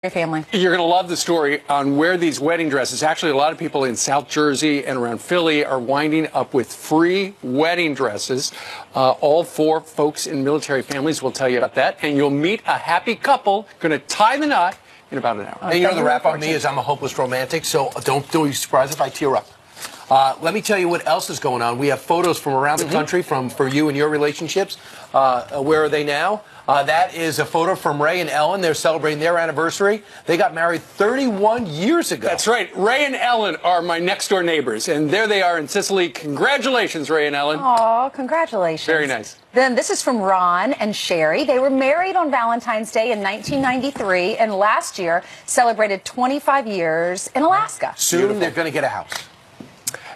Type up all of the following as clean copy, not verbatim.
family. You're going to love the story on where these wedding dresses, actually a lot of people in South Jersey and around Philly are winding up with free wedding dresses. All four folks in military families will tell you about that. And you'll meet a happy couple going to tie the knot in about an hour. And you know the rap on me is I'm a hopeless romantic, so don't be surprised if I tear up. Let me tell you what else is going on. We have photos from around the country for you and your relationships. Where are they now? That is a photo from Ray and Ellen. They're celebrating their anniversary. They got married 31 years ago. That's right. Ray and Ellen are my next-door neighbors, and there they are in Sicily. Congratulations, Ray and Ellen. Oh, congratulations. Very nice. Then this is from Ron and Sherry. They were married on Valentine's Day in 1993, and last year celebrated 25 years in Alaska. Soon they're going to get a house.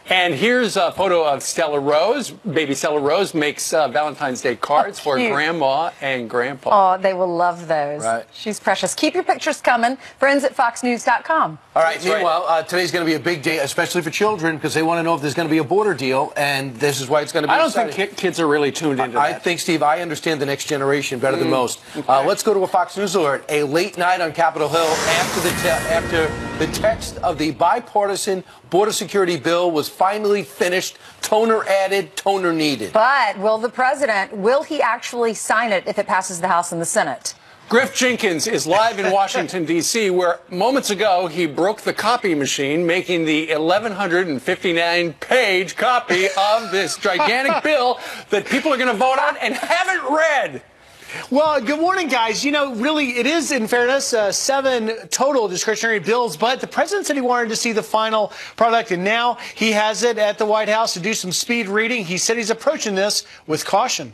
And here's a photo of Stella Rose. Baby Stella Rose makes Valentine's Day cards for Grandma and Grandpa. Oh, they will love those. Right. She's precious. Keep your pictures coming. Friends at FoxNews.com. All right. Meanwhile, today's going to be a big day, especially for children, because they want to know if there's going to be a border deal, and this is why it's going to be exciting. I don't think kids are really tuned into that. I think, Steve, I understand the next generation better than most. Okay. Let's go to a Fox News alert. A late night on Capitol Hill after the text of the bipartisan border security bill was finally finished. Toner added, toner needed. But will he actually sign it if it passes the House and the Senate? Griff Jenkins is live in Washington, D.C., where moments ago he broke the copy machine, making the 1,159-page copy of this gigantic bill that people are going to vote on and haven't read. Well, good morning, guys. You know, really, it is, in fairness, 7 total discretionary bills, but the president said he wanted to see the final product, and now he has it at the White House to do some speed reading. He said he's approaching this with caution.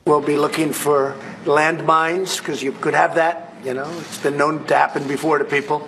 We'll be looking for landmines, because you could have that. You know, it's been known to happen before to people.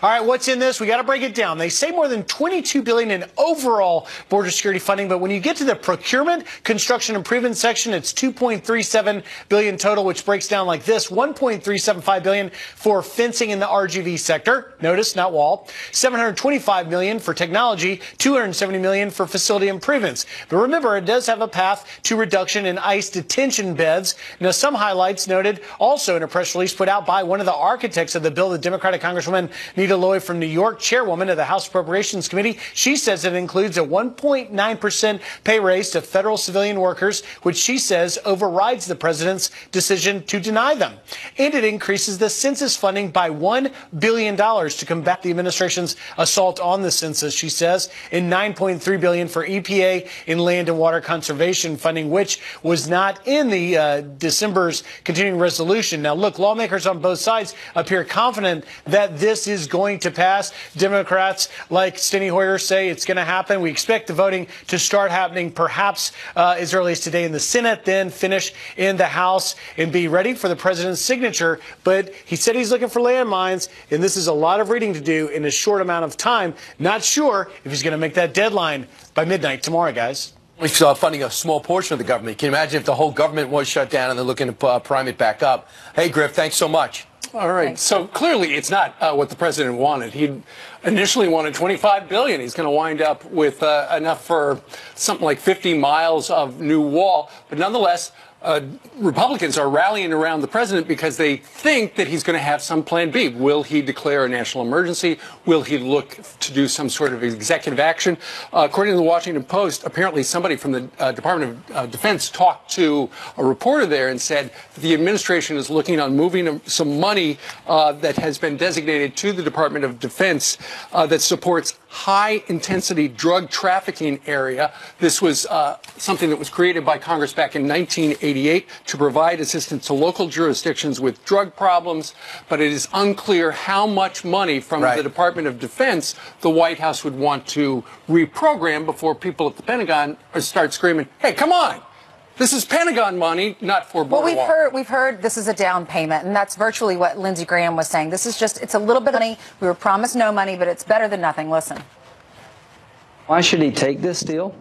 All right, what's in this? We got to break it down. They say more than $22 billion in overall border security funding, but when you get to the procurement, construction, improvement section, it's $2.37 billion total, which breaks down like this: $1.375 billion for fencing in the RGV sector. Notice, not wall. $725 million for technology. $270 million for facility improvements. But remember, it does have a path to reduction in ICE detention beds. Now, some highlights noted also in a press release put out by one of the architects of the bill, the Democratic Congresswoman Nita Lowey from New York, chairwoman of the House Appropriations Committee. She says it includes a 1.9% pay raise to federal civilian workers, which she says overrides the president's decision to deny them. And it increases the census funding by $1 billion to combat the administration's assault on the census, she says, and $9.3 billion for EPA in land and water conservation funding, which was not in the December's continuing resolution. Now, look, lawmakers on both sides appear confident that this is going to pass. Democrats like Steny Hoyer say it's going to happen. We expect the voting to start happening perhaps as early as today in the Senate, then finish in the House and be ready for the president's signature. But he said he's looking for landmines, and this is a lot of reading to do in a short amount of time. Not sure if he's going to make that deadline by midnight tomorrow, guys. We're funding a small portion of the government. Can you imagine if the whole government was shut down and they're looking to prime it back up? Hey, Griff, thanks so much. All right. So clearly it's not what the president wanted. He initially wanted $25 billion. He's going to wind up with enough for something like 50 miles of new wall. But nonetheless, Republicans are rallying around the president because they think that he's going to have some plan B. Will he declare a national emergency? Will he look to do some sort of executive action? According to the Washington Post, apparently somebody from the Department of Defense talked to a reporter there and said that the administration is looking on moving some money that has been designated to the Department of Defense that supports high-intensity drug trafficking area. This was something that was created by Congress back in 1988 to provide assistance to local jurisdictions with drug problems, but it is unclear how much money from the Department of Defense the White House would want to reprogram before people at the Pentagon start screaming, hey, come on! This is Pentagon money, not for border wall. Well, we've heard this is a down payment, and that's virtually what Lindsey Graham was saying. This is just, it's a little bit of money. We were promised no money, but it's better than nothing. Listen. Why should he take this deal?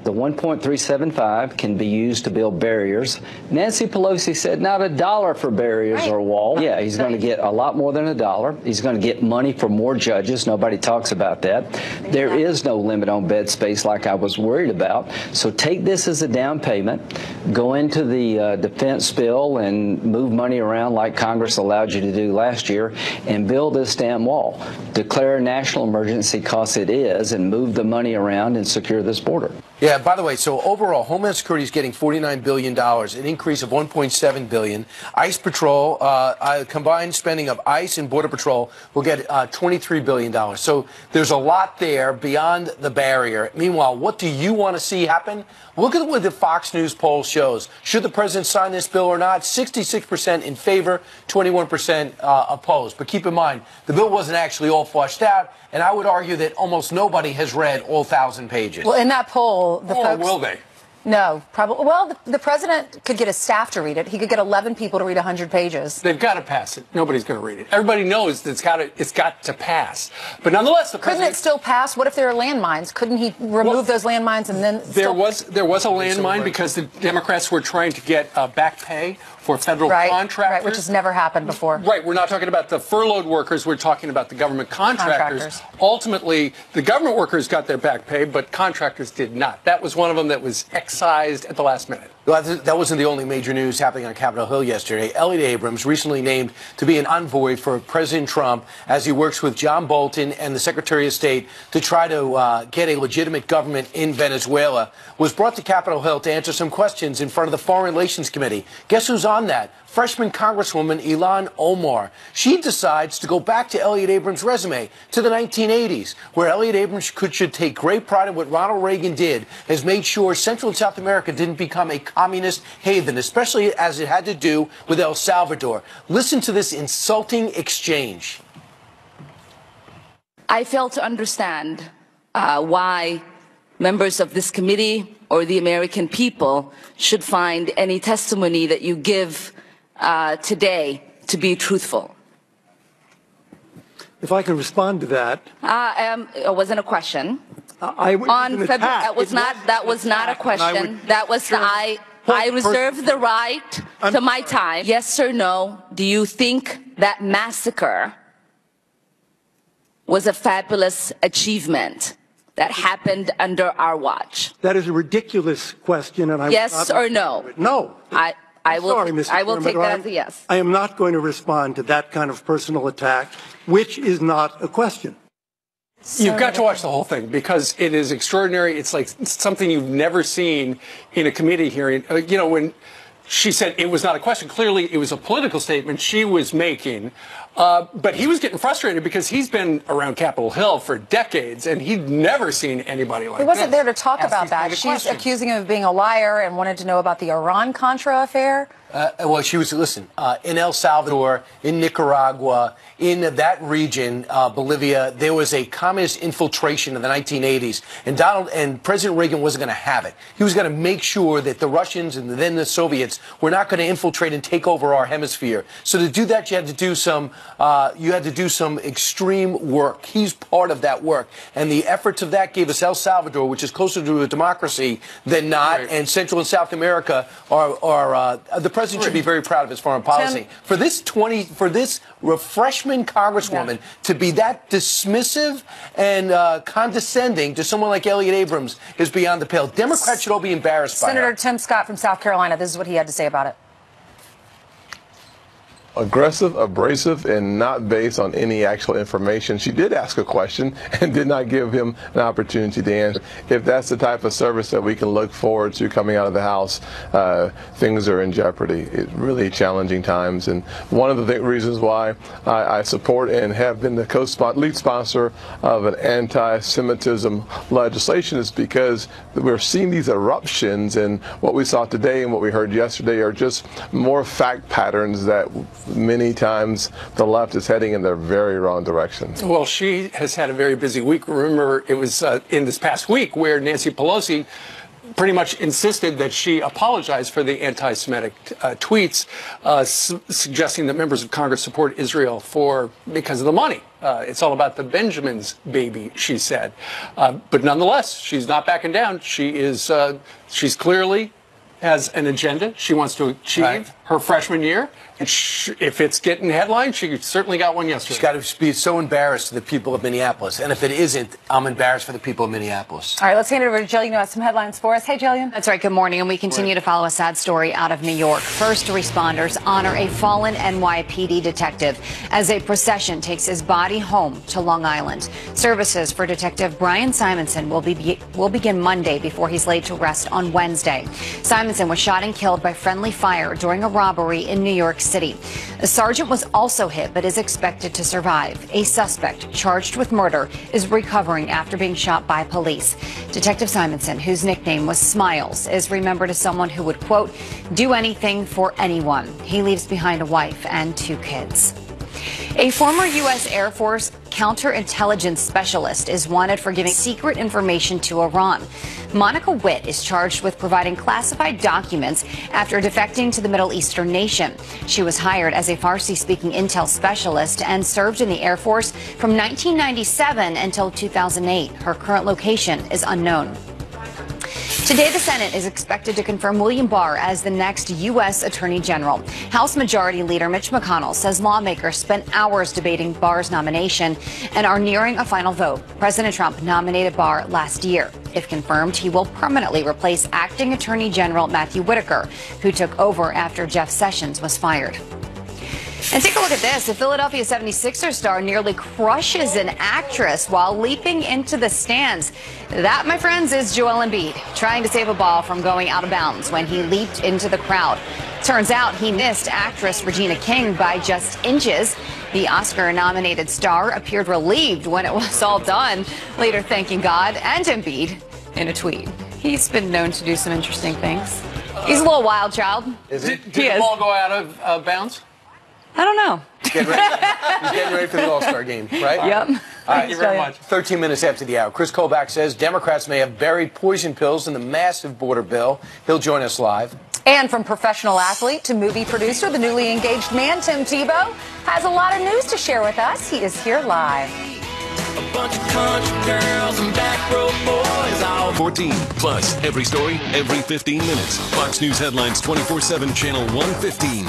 The 1.375 can be used to build barriers. Nancy Pelosi said not $1 for barriers or a wall. Yeah, he's going to get a lot more than $1. He's going to get money for more judges. Nobody talks about that. There is no limit on bed space like I was worried about. So take this as a down payment, go into the defense bill and move money around like Congress allowed you to do last year and build this damn wall. Declare a national emergency, cause it is, and move the money around and secure this border. Yeah, by the way, so overall, Homeland Security is getting $49 billion, an increase of $1.7 billion. ICE Patrol, combined spending of ICE and Border Patrol will get $23 billion. So there's a lot there beyond the barrier. Meanwhile, what do you want to see happen? Look at what the Fox News poll shows. Should the president sign this bill or not? 66% in favor, 21% opposed. But keep in mind, the bill wasn't actually all flushed out, and I would argue that almost nobody has read all 1,000 pages. Well, in that poll, the folks... will they? No, probably. Well, the president could get his staff to read it. He could get 11 people to read 100 pages. They've got to pass it. Nobody's going to read it. Everybody knows that it's got to pass. But nonetheless, the president... Couldn't it still pass? What if there are landmines? Couldn't he remove those landmines and then... There was a landmine because the Democrats were trying to get back pay for federal contractors. Right, which has never happened before. Right, we're not talking about the furloughed workers, we're talking about the government contractors. Ultimately, the government workers got their back pay, but contractors did not. That was one of them that was excised at the last minute. Well, that wasn't the only major news happening on Capitol Hill yesterday. Elliott Abrams, recently named to be an envoy for President Trump as he works with John Bolton and the Secretary of State to try to get a legitimate government in Venezuela, was brought to Capitol Hill to answer some questions in front of the Foreign Relations Committee. Guess who's on that? Freshman Congresswoman Ilhan Omar. She decides to go back to Elliott Abrams' resume to the 1980s, where Elliott Abrams should take great pride in what Ronald Reagan did, has made sure Central and South America didn't become a communist haven, especially as it had to do with El Salvador. Listen to this insulting exchange. I fail to understand why members of this committee or the American people should find any testimony that you give today to be truthful. If I can respond to that. It wasn't a question. That was not a question. I reserve the right to my time. Yes or no, do you think that massacre was a fabulous achievement that happened under our watch? That is a ridiculous question, and I yes or no? No. I will Chairman, take that as a yes. I am not going to respond to that kind of personal attack, which is not a question. You've got to watch the whole thing because it is extraordinary. It's like something you've never seen in a committee hearing. You know, when she said it was not a question, clearly it was a political statement she was making. But he was getting frustrated because he's been around Capitol Hill for decades, and he'd never seen anybody like that. He wasn't there to talk about that. She's accusing him of being a liar and wanted to know about the Iran-Contra affair. Well, she was, listen, in El Salvador, in Nicaragua, in that region, Bolivia, there was a communist infiltration in the 1980s, and President Reagan wasn't going to have it. He was going to make sure that the Russians and then the Soviets were not going to infiltrate and take over our hemisphere. So to do that, you had to do some extreme work. He's part of that work, and the efforts of that gave us El Salvador, which is closer to a democracy than not, right. And Central and South America are the president should be very proud of his foreign policy. For this freshman congresswoman to be that dismissive and condescending to someone like Elliott Abrams is beyond the pale. Democrats should all be embarrassed by her. Senator Tim Scott from South Carolina, this is what he had to say about it. Aggressive, abrasive, and not based on any actual information. She did ask a question and did not give him an opportunity to answer. If that's the type of service that we can look forward to coming out of the House, things are in jeopardy. It's really challenging times, and one of the reasons why I support and have been the lead sponsor of an anti-Semitism legislation is because we're seeing these eruptions, and what we saw today and what we heard yesterday are just more fact patterns that many times the left is heading in the very wrong direction. Well, she has had a very busy week. Remember, it was in this past week where Nancy Pelosi pretty much insisted that she apologize for the anti-Semitic tweets, suggesting that members of Congress support Israel because of the money. It's all about the Benjamin's baby, she said. But nonetheless, she's not backing down. She's clearly has an agenda she wants to achieve her freshman year. And if it's getting headlines, she certainly got one yesterday. She's got to be so embarrassed to the people of Minneapolis. And if it isn't, I'm embarrassed for the people of Minneapolis. All right, let's hand it over to Jillian, who has some headlines for us. Hey, Jillian. That's right. Good morning. And we continue to follow a sad story out of New York. First responders honor a fallen NYPD detective as a procession takes his body home to Long Island. Services for Detective Brian Simonson will begin Monday before he's laid to rest on Wednesday. Simonson was shot and killed by friendly fire during a robbery in New York City. A sergeant was also hit but is expected to survive. A suspect charged with murder is recovering after being shot by police. Detective Simonson, whose nickname was Smiles, is remembered as someone who would, quote, do anything for anyone. He leaves behind a wife and 2 kids. A former U.S. Air Force counterintelligence specialist is wanted for giving secret information to Iran. Monica Witt is charged with providing classified documents after defecting to the Middle Eastern nation. She was hired as a Farsi-speaking intel specialist and served in the Air Force from 1997 until 2008. Her current location is unknown. Today, the Senate is expected to confirm William Barr as the next U.S. Attorney General. House Majority Leader Mitch McConnell says lawmakers spent hours debating Barr's nomination and are nearing a final vote. President Trump nominated Barr last year. If confirmed, he will permanently replace acting Attorney General Matthew Whitaker, who took over after Jeff Sessions was fired. And take a look at this. A Philadelphia 76ers star nearly crushes an actress while leaping into the stands. That, my friends, is Joel Embiid, trying to save a ball from going out of bounds when he leaped into the crowd. Turns out he missed actress Regina King by just inches. The Oscar-nominated star appeared relieved when it was all done, later thanking God and Embiid in a tweet. He's been known to do some interesting things. He's a little wild child. Did the ball go out of bounds? I don't know. He's getting ready for the All-Star game, right? Yep. Thank you very much. 13 minutes after the hour. Chris Kobach says Democrats may have buried poison pills in the massive border bill. He'll join us live. And from professional athlete to movie producer, the newly engaged man, Tim Tebow, has a lot of news to share with us. He is here live. A bunch of country girls and back row boys. All 14 plus every story, every 15 minutes. Fox News Headlines 24/7, channel 115.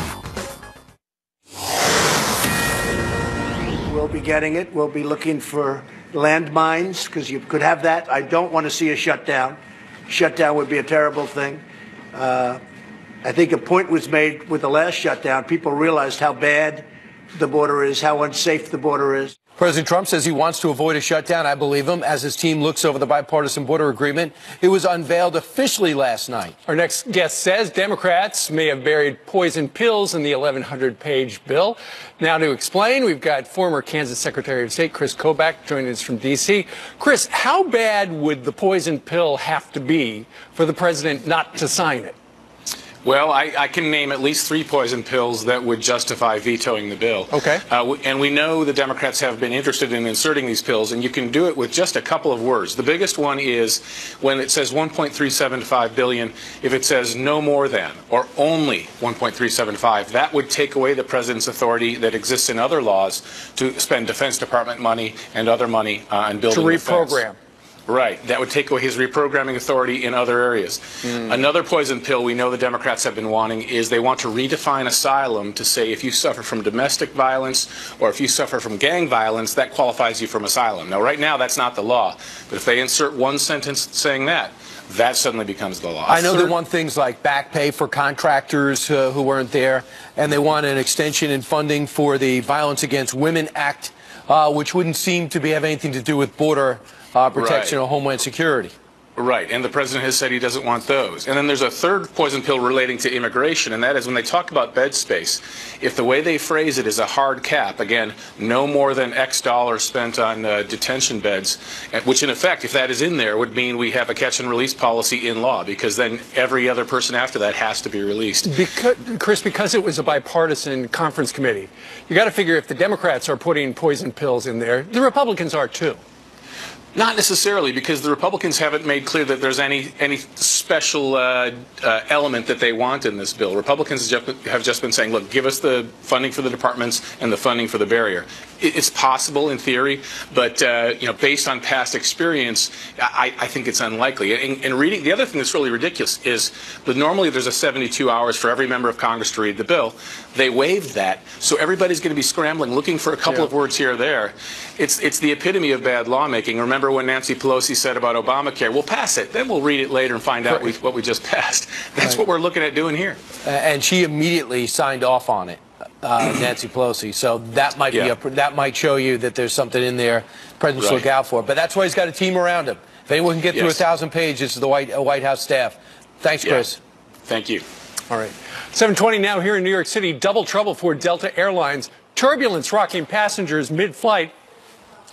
We'll be getting it. We'll be looking for landmines because you could have that. I don't want to see a shutdown. Shutdown would be a terrible thing. I think a point was made with the last shutdown. People realized how bad the border is, how unsafe the border is. President Trump says he wants to avoid a shutdown. I believe him. As his team looks over the bipartisan border agreement, it was unveiled officially last night. Our next guest says Democrats may have buried poison pills in the 1,100-page bill. Now to explain, we've got former Kansas Secretary of State Chris Kobach joining us from D.C. Chris, how bad would the poison pill have to be for the president not to sign it? Well, I can name at least 3 poison pills that would justify vetoing the bill. Okay. And we know the Democrats have been interested in inserting these pills, and you can do it with just a couple of words. The biggest one is when it says $1.375 billion, if it says no more than or only $1.375, that would take away the president's authority that exists in other laws to spend Defense Department money and other money on building to defense. reprogram. Right. That would take away his reprogramming authority in other areas. Another poison pill we know the Democrats have been wanting is they want to redefine asylum to say if you suffer from domestic violence or if you suffer from gang violence, that qualifies you from asylum. Now, right now, that's not the law. But if they insert one sentence saying that, that suddenly becomes the law. I know they want things like back pay for contractors who weren't there, and they want an extension in funding for the Violence Against Women Act, which wouldn't seem to have anything to do with border protection or Homeland Security. Right, and the president has said he doesn't want those. And then there's a third poison pill relating to immigration, and that is when they talk about bed space, if the way they phrase it is a hard cap, again, no more than X dollars spent on detention beds, which in effect, if that is in there, would mean we have a catch and release policy in law, because then every other person after that has to be released. Chris, because it was a bipartisan conference committee, you got to figure if the Democrats are putting poison pills in there, the Republicans are too. Not necessarily, because the Republicans haven't made clear that there's any special element that they want in this bill. Republicans have just been saying, look, give us the funding for the departments and the funding for the barrier. It's possible in theory, but based on past experience, I think it's unlikely. And reading, the other thing that's really ridiculous is that normally there's a 72 hours for every member of Congress to read the bill. They waived that, so everybody's going to be scrambling, looking for a couple of words here or there. It's the epitome of bad lawmaking. Remember when Nancy Pelosi said about Obamacare, we'll pass it, then we'll read it later and find out what we just passed. That's what we're looking at doing here. And she immediately signed off on it, Nancy Pelosi. So that might be that might show you that there's something in there the president should look out for. But that's why he's got a team around him. If anyone can get through 1,000 pages to the White House staff. Thanks, Chris. Thank you. All right. 7:20 now here in New York City. Double trouble for Delta Airlines. Turbulence rocking passengers mid-flight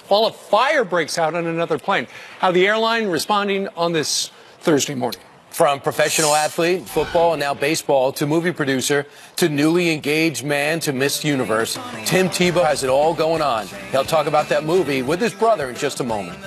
while a fire breaks out on another plane. How the airline responding on this Thursday morning. From professional athlete, football, and now baseball, to movie producer, to newly engaged man, to Miss Universe, Tim Tebow has it all going on. He'll talk about that movie with his brother in just a moment.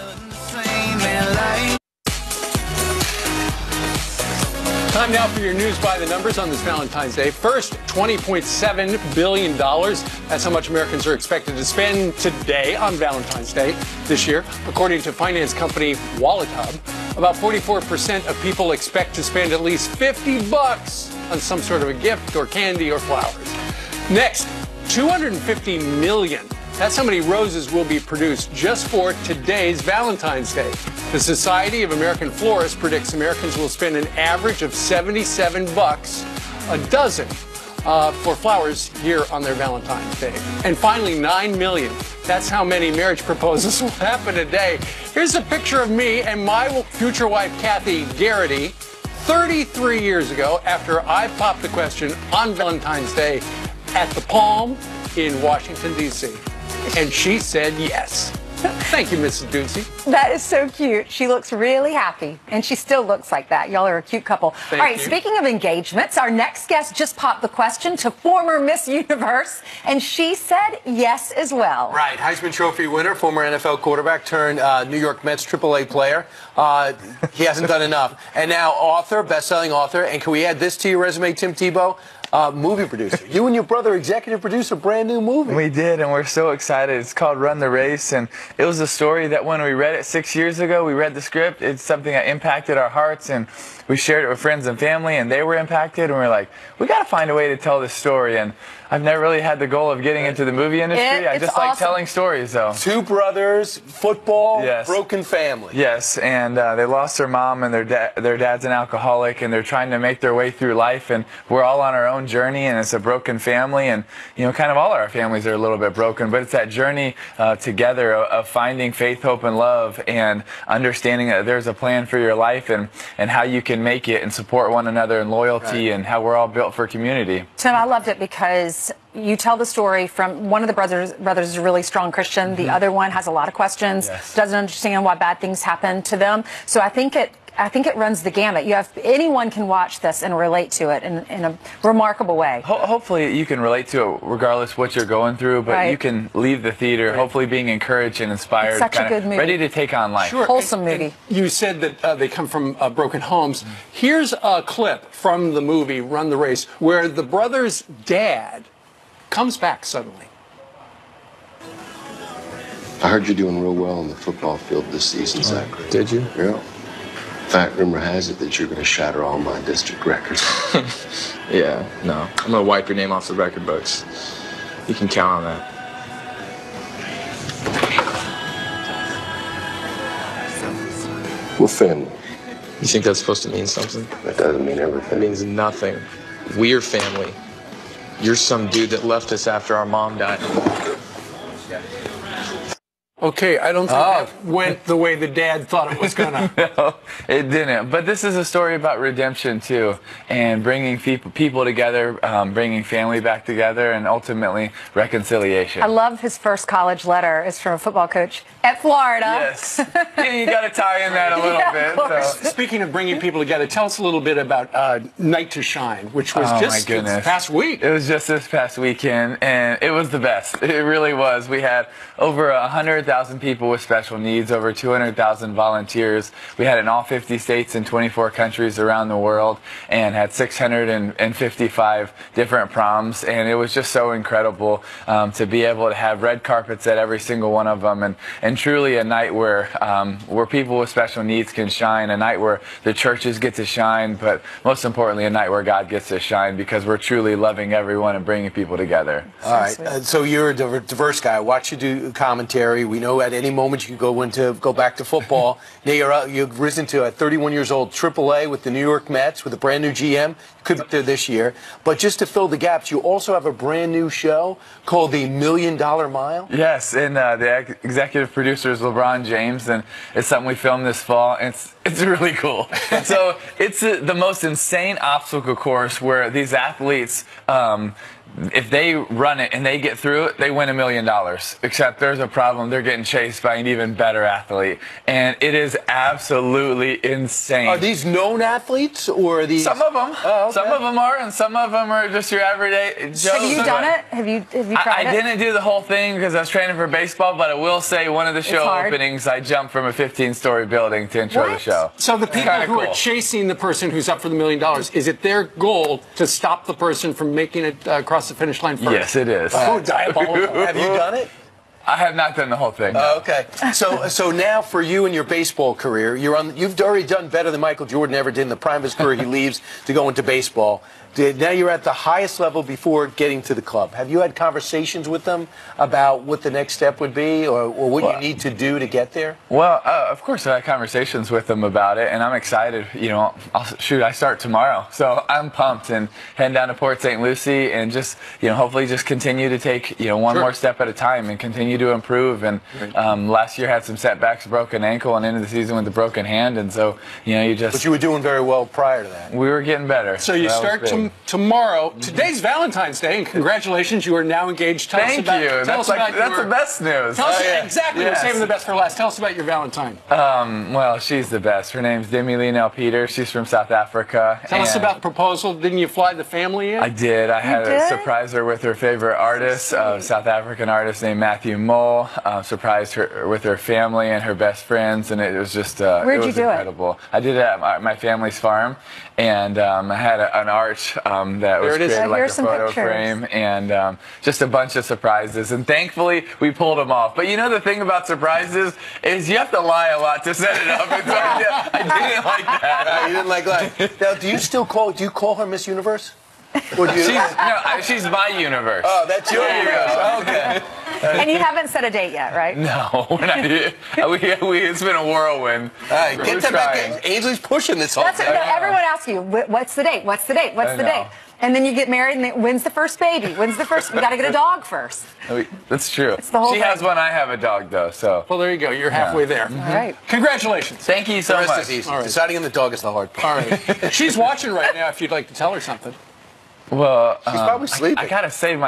Time now for your news by the numbers on this Valentine's Day. First, $20.7 billion. That's how much Americans are expected to spend today on Valentine's Day this year. According to finance company WalletHub, about 44% of people expect to spend at least $50 on some sort of a gift or candy or flowers. Next, 250 million. That's how many roses will be produced just for today's Valentine's Day. The Society of American Florists predicts Americans will spend an average of $77 a dozen for flowers here on their Valentine's Day. And finally, 9 million. That's how many marriage proposals will happen today. Here's a picture of me and my future wife, Kathy Garrity, 33 years ago after I popped the question on Valentine's Day at the Palm in Washington, D.C. And she said yes. Thank you, Mrs. Ducey. That is so cute. She looks really happy, and she still looks like that. Y'all are a cute couple. All right, speaking of engagements, our next guest just popped the question to former Miss Universe, and she said yes as well. Right, Heisman Trophy winner, former NFL quarterback turned New York Mets AAA player. He hasn't done enough. And now author, best-selling author, and can we add this to your resume, Tim Tebow? Movie producer. You and your brother executive produce a brand new movie. We did, and we're so excited. It's called Run the Race, and it was a story that when we read it 6 years ago, we read the script. It's something that impacted our hearts, and we shared it with friends and family, and they were impacted, and we were like, we got to find a way to tell this story. And I've never really had the goal of getting into the movie industry. I just like telling stories, though. Two brothers, football, broken family. Yes, and they lost their mom, and their dad's an alcoholic, and they're trying to make their way through life, and we're all on our own journey, and it's a broken family, and kind of all our families are a little bit broken, but it's that journey together of finding faith, hope, and love, and understanding that there's a plan for your life, and how you can make it, and support one another, and loyalty, and how we're all built for community. Tim, I loved it because you tell the story from one of the brothers is a really strong Christian. The other one has a lot of questions, doesn't understand why bad things happen to them. So I think it runs the gamut. Anyone can watch this and relate to it in a remarkable way. Hopefully you can relate to it regardless what you're going through, but you can leave the theater hopefully being encouraged and inspired, It's such a good movie. ready to take on life. Sure. Wholesome movie. And you said that they come from broken homes. Here's a clip from the movie Run the Race where the brother's dad comes back suddenly. I heard you're doing real well on the football field this season, Zach. Did you? Yeah. In fact, rumor has it that you're going to shatter all my district records. Yeah, no. I'm going to wipe your name off the record books. You can count on that. We're family. You think that's supposed to mean something? That doesn't mean everything. It means nothing. We're family. You're some dude that left us after our mom died. Okay, I don't think that went the way the dad thought it was going to. No, it didn't. But this is a story about redemption, too, and bringing people together, bringing family back together, and ultimately reconciliation. I love his first college letter. It's from a football coach at Florida. Yes. You got to tie in that a little bit. So. Speaking of bringing people together, tell us a little bit about Night to Shine, which was just this past week. It was just this past weekend, and it was the best. It really was. We had over 100,000 400,000 people with special needs, over 200,000 volunteers. We had it in all 50 states and 24 countries around the world, and had 655 different proms, and it was just so incredible to be able to have red carpets at every single one of them, and truly a night where people with special needs can shine, a night where the churches get to shine, but most importantly a night where God gets to shine, because we're truly loving everyone and bringing people together. All right, so you're a diverse guy. I watch you do commentary. We know at any moment you can go back to football. Now you've risen to, at 31 years old, AAA with the New York Mets with a brand new GM. Could be there this year. But just to fill the gaps, you also have a brand new show called The $1 Million Mile. Yes, and the executive producer is LeBron James, and it's something we filmed this fall, and it's really cool. So it's the most insane obstacle course where these athletes, if they run it and they get through it, they win $1 million. Except there's a problem. They're getting chased by an even better athlete. And it is absolutely insane. Are these known athletes, or are these? Some of them. Oh, okay. Some of them are, and some of them are just your everyday Joes. Have you done it? Have you tried it? I didn't do the whole thing because I was training for baseball, but I will say one of the show openings, I jumped from a 15-story building to intro the show. So the people who are chasing the person who's up for the $1 million, is it their goal to stop the person from making it across the finish line first? Yes, it is. Oh, diabolical. Have you done it? I have not done the whole thing. Okay. So now for you and your baseball career, you've already done better than Michael Jordan ever did in the prime of his career. He leaves to go into baseball. Now you're at the highest level before getting to the club. Have you had conversations with them about what the next step would be, or what you need to do to get there? Well, of course I had conversations with them about it, and I'm excited. You know, I start tomorrow, so I'm pumped, and heading down to Port St. Lucie, and just, you know, hopefully just continue to take, you know, one more step at a time and continue to improve. And last year had some setbacks, broken ankle, and into the season with a broken hand, and so, you know, But you were doing very well prior to that. We were getting better. So you start tomorrow. Today's Valentine's Day, and congratulations, you are now engaged. Thank you. That's the best news. Tell us exactly. We're saving the best for last. Tell us about your Valentine. Well, she's the best. Her name's Demi Leonel Peter. She's from South Africa. Tell us about the proposal. Didn't you fly the family in? I did. I had to surprise her with her favorite artist, a South African artist named Matthew Mole. Surprised her with her family and her best friends, and it was just Where'd you do incredible. I did it at my family's farm, and I had an arch that was created like a photo frame, and just a bunch of surprises, and thankfully we pulled them off. But you know, the thing about surprises is you have to lie a lot to set it up, and so I didn't like that. You didn't like that. Now, do you call her Miss Universe? Or do you... she's my universe. Oh, that's your universe. Okay. And you haven't set a date yet, right? No, we're not. It's been a whirlwind. All right, get that back. Ainsley's pushing this whole thing. Everyone asks you, what's the date? What's the date? What's the date? And then you get married, and when's the first baby? When's the first? We got to get a dog first. That's true. It's the whole she has one. I have a dog, though. So. Well, there you go. You're halfway there. All right. Congratulations. Thank you so much. The rest is easy. Deciding on the dog is the hard part. All right. She's watching right now. If you'd like to tell her something. Well, she's probably sleeping. I gotta save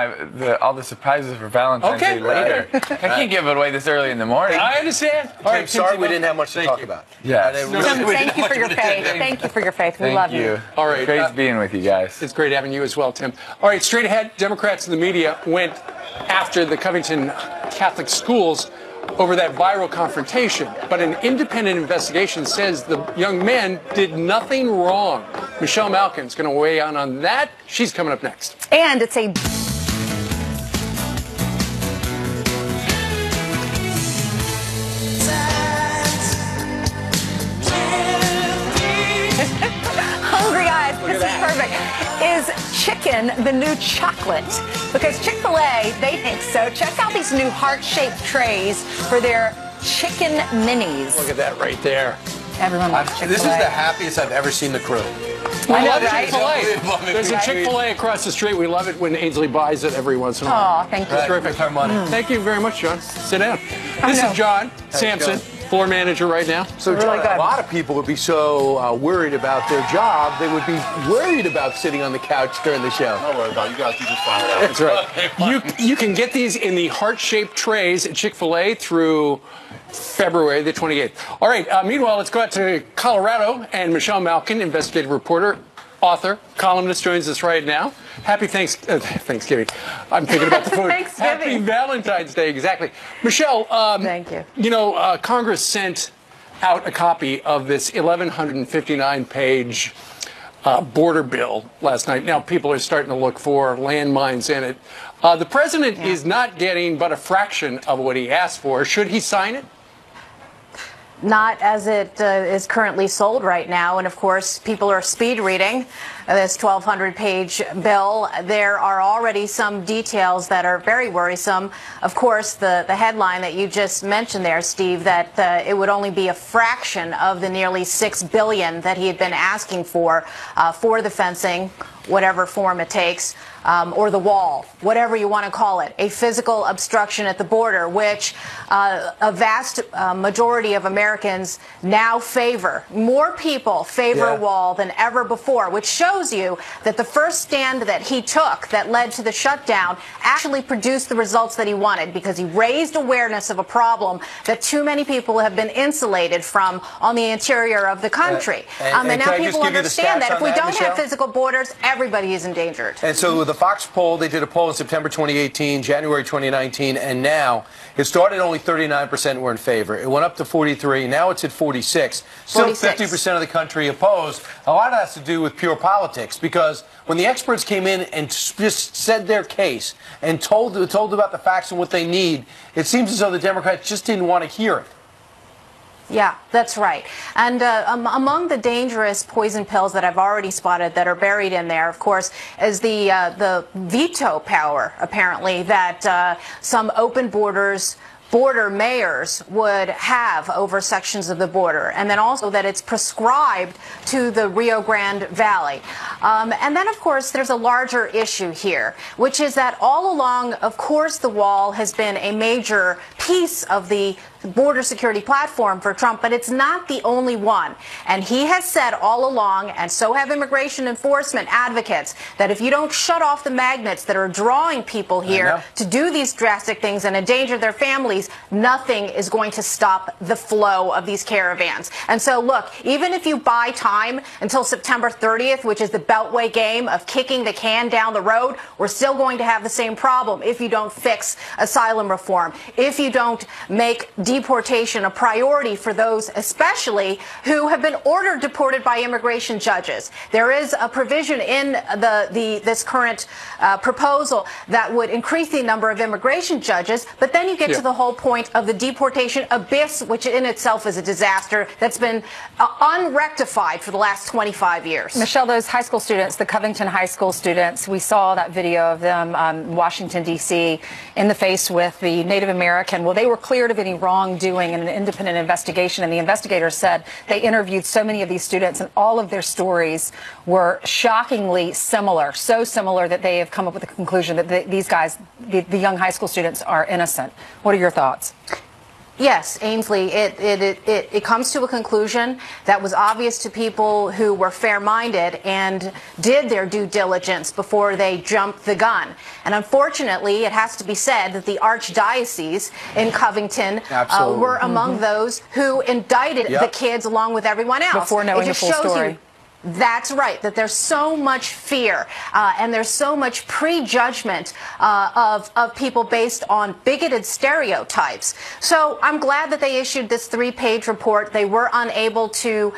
all the surprises for Valentine's Day later. I can't give it away this early in the morning. I understand. All right, sorry we didn't have much to talk about. Yeah. Thank you for your faith. Thank you for your faith. We love you. All right. Great being with you guys. It's great having you as well, Tim. All right, straight ahead, Democrats and the media went after the Covington Catholic schools over that viral confrontation. But an independent investigation says the young men did nothing wrong. Michelle Malkin's going to weigh in on that. She's coming up next. And it's a... Hungry eyes, this is perfect. Is chicken the new chocolate? Because Chick-fil-A, they think so. Check out these new heart-shaped trays for their chicken minis. Look at that right there. Everyone loves Chick-fil-A. This is the happiest I've ever seen the crew. I know, right? Chick-fil-A. There's a Chick-fil-A across the street. We love it when Ainsley buys it every once in a while. Oh, thank you. It's terrific. Thank you very much, John. Sit down. This is John Sampson, floor manager right now. So, John, a lot of people would be so worried about their job, they would be worried about sitting on the couch during the show. Don't worry about it. You guys can just find it out. That's right. You can get these in the heart-shaped trays at Chick-fil-A through February the 28th. All right, meanwhile, let's go out to Colorado, and Michelle Malkin, investigative reporter, author, columnist, joins us right now. Happy Thanksgiving. I'm thinking about the food. Happy Valentine's Day, exactly. Michelle, thank you. You know, Congress sent out a copy of this 1,159-page border bill last night. Now people are starting to look for landmines in it. The president is not getting but a fraction of what he asked for. Should he sign it? Not as it is currently sold right now. And of course, people are speed reading this 1,200-page bill. There are already some details that are very worrisome. Of course, the headline that you just mentioned there, Steve, that it would only be a fraction of the nearly $6 billion that he had been asking for the fencing, whatever form it takes, or the wall, whatever you want to call it, a physical obstruction at the border, which a vast majority of Americans now favor. More people favor a wall than ever before, which shows you that the first stand that he took that led to the shutdown actually produced the results that he wanted, because he raised awareness of a problem that too many people have been insulated from on the interior of the country. And now people understand that if we don't have physical borders, everybody is endangered. And so the Fox poll, they did a poll in September 2018, January 2019, and now it started only 39% were in favor. It went up to 43. Now it's at 46. Still 50% of the country opposed. A lot of that has to do with pure politics, because when the experts came in and just said their case and told about the facts and what they need, it seems as though the Democrats just didn't want to hear it. Yeah, that's right. And among the dangerous poison pills that I've already spotted that are buried in there, of course, is the veto power, apparently, that some open border mayors would have over sections of the border, and then also that it's prescribed to the Rio Grande Valley. And then, of course, there's a larger issue here, which is that all along, of course, the wall has been a major piece of the border security platform for Trump, but it's not the only one. And he has said all along, and so have immigration enforcement advocates, that if you don't shut off the magnets that are drawing people here to do these drastic things and endanger their families, nothing is going to stop the flow of these caravans. And so, look, even if you buy time until September 30th, which is the Beltway game of kicking the can down the road, we're still going to have the same problem if you don't fix asylum reform, if you don't make deportation a priority for those especially who have been ordered deported by immigration judges. There is a provision in this current proposal that would increase the number of immigration judges, but then you get to the whole point of the deportation abyss, which in itself is a disaster that's been unrectified for the last 25 years. Michelle, those high school students, the Covington High School students, we saw that video of them in Washington, D.C. in the face with the Native American. Well, they were cleared of any wrongdoing in an independent investigation, and the investigators said they interviewed so many of these students, and all of their stories were shockingly similar, so similar that they have come up with the conclusion that these guys, the young high school students, are innocent. What are your thoughts? Yes, Ainsley, it comes to a conclusion that was obvious to people who were fair-minded and did their due diligence before they jumped the gun. And unfortunately, it has to be said that the archdiocese in Covington were among those who indicted the kids along with everyone else. Before knowing the full story. That's right, that there's so much fear and there's so much prejudgment of people based on bigoted stereotypes. So I'm glad that they issued this 3-page report. They were unable to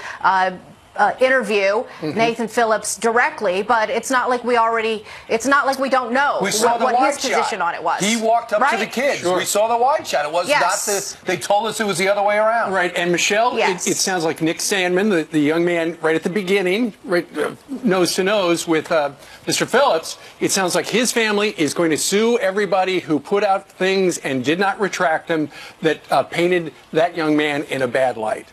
interview Nathan Phillips directly, but it's not like we don't know what his position on it was. He walked up to the kids. We saw the wide shot. It was not they told us it was the other way around. Right, and Michelle, it sounds like Nick Sandmann, the young man right at the beginning, nose to nose with Mr. Phillips, it sounds like his family is going to sue everybody who put out things and did not retract them that painted that young man in a bad light.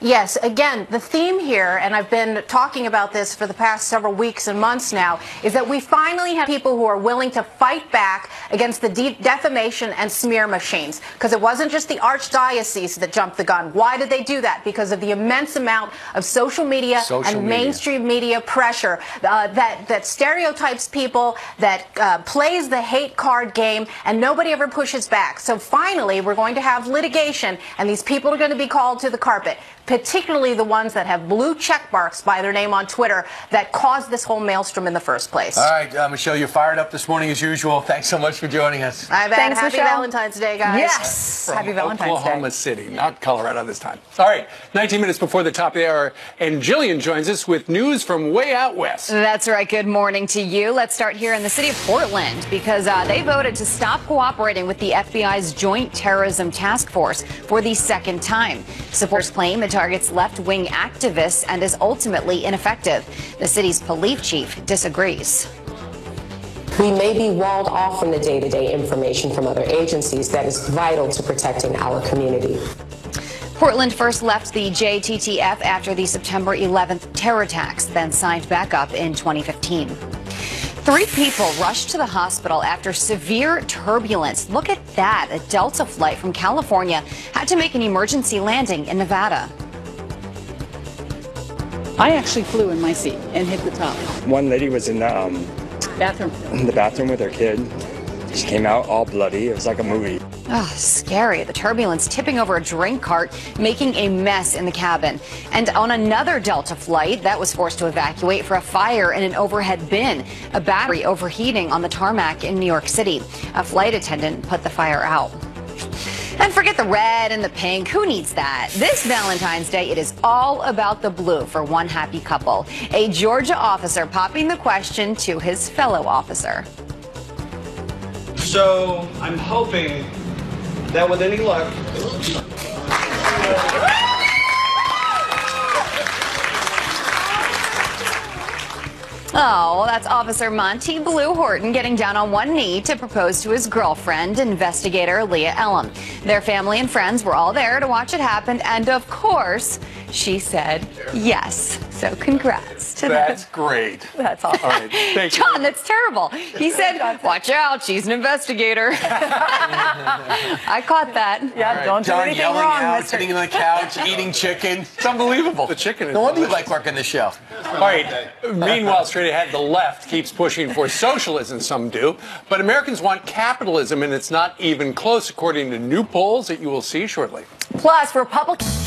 Yes, again, the theme here, and I've been talking about this for the past several weeks and months now, is that we finally have people who are willing to fight back against the defamation and smear machines. Because it wasn't just the archdiocese that jumped the gun. Why did they do that? Because of the immense amount of social media and mainstream media pressure that stereotypes people, that plays the hate card game, and nobody ever pushes back. So finally, we're going to have litigation, and these people are going to be called to the carpet. particularly the ones that have blue check marks by their name on Twitter, that caused this whole maelstrom in the first place. All right, Michelle, you're fired up this morning as usual. Thanks so much for joining us. Thanks, Happy Valentine's Day, guys. Yes. From Happy Valentine's Day. Oklahoma City, not Colorado this time. All right, 19 minutes before the top of the hour, and Jillian joins us with news from way out west. That's right. Good morning to you. Let's start here in the city of Portland because they voted to stop cooperating with the FBI's Joint Terrorism Task Force for the second time. Supporters claim it targets left-wing activists and is ultimately ineffective. The city's police chief disagrees. We may be walled off from the day-to-day information from other agencies that is vital to protecting our community. Portland first left the JTTF after the September 11th terror attacks, then signed back up in 2015. 3 people rushed to the hospital after severe turbulence. Look at that. A Delta flight from California had to make an emergency landing in Nevada. I actually flew in my seat and hit the top. One lady was in the bathroom with her kid. She came out all bloody. It was like a movie. Oh, scary. The turbulence tipping over a drink cart, making a mess in the cabin. And on another Delta flight that was forced to evacuate for a fire in an overhead bin, a battery overheating on the tarmac in New York City. A flight attendant put the fire out. And forget the red and the pink. Who needs that? This Valentine's Day, it is all about the blue for one happy couple. A Georgia officer popping the question to his fellow officer. So I'm hoping that with any luck, Oh, that's Officer Monty Blue Horton getting down on one knee to propose to his girlfriend, investigator Leah Elam. Their family and friends were all there to watch it happen, and of course, she said yes. So congrats to them. That's great. That's awesome. All right, thank you. John, that's terrible. He said, watch out, she's an investigator. I caught that. Yeah, Right, don't do John anything yelling wrong, out, Mr. sitting on the couch, eating chicken. It's unbelievable. The chicken is No wonder you delicious. like working the show. All right. Meanwhile, straight ahead, the left keeps pushing for socialism, some do. But Americans want capitalism, and it's not even close, according to new polls that you will see shortly. Plus, Republicans.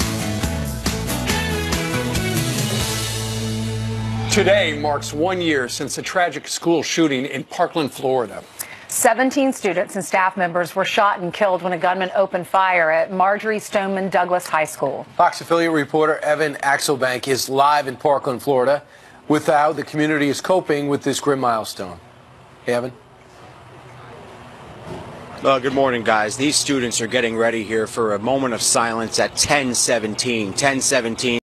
Today marks 1 year since the tragic school shooting in Parkland, Florida. 17 students and staff members were shot and killed when a gunman opened fire at Marjorie Stoneman Douglas High School. Fox affiliate reporter Evan Axelbank is live in Parkland, Florida, with how the community is coping with this grim milestone. Hey, Evan. Good morning, guys. These students are getting ready here for a moment of silence at 10:17.